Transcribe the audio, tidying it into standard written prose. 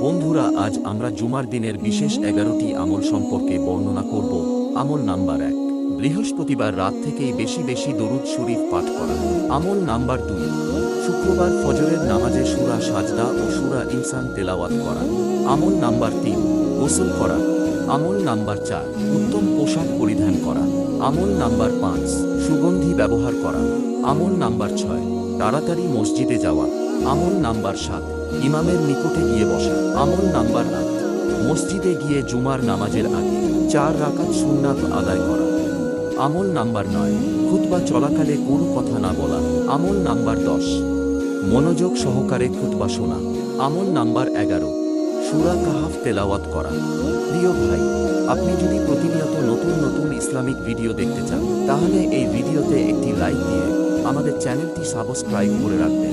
বন্ধুরা, আজ আমরা জুমার দিনের বিশেষ 11টি আমল সম্পর্কে বর্ণনা করব। আমল নাম্বার 1, বৃহস্পতিবার রাত থেকেই বেশি বেশি দরুদ শরীফ পাঠ করা। আমল নাম্বার 2, শুক্রবার ফজরের নামাজে সূরা সাজদা ও সূরা ইনসান তেলাওয়াত করা। আমল নাম্বার 3, গোসল করা। আমল নাম্বার 4, উত্তম পোশাক পরিধান করা। আমল নাম্বার 5, সুগন্ধি ব্যবহার করা। আমল নাম্বার 6, তাড়াতাড়ি মসজিদে যাওয়া। আমল নাম্বার 7, ইমামের নিকটে গিয়ে বসা। আমল নাম্বার 8, মসজিদে গিয়ে জুমার নামাজের আগে 4 রাকাত সুন্নাত আদায় করা। আমল নাম্বার 9, খুতবা চলাকালে কোনো কথা না বলা। আমল নাম্বার 10, মনোযোগ সহকারে খুতবা শোনা। আমল নাম্বার 11, সূরা কাহাফ তেলাওয়াত করা। প্রিয় ভাই, আপনি যদি প্রতিনিয়ত নতুন নতুন ইসলামিক ভিডিও দেখতে চান, তাহলে এই ভিডিওতে একটি লাইক দিয়ে আমাদের চ্যানেলটি সাবস্ক্রাইব করে রাখবেন।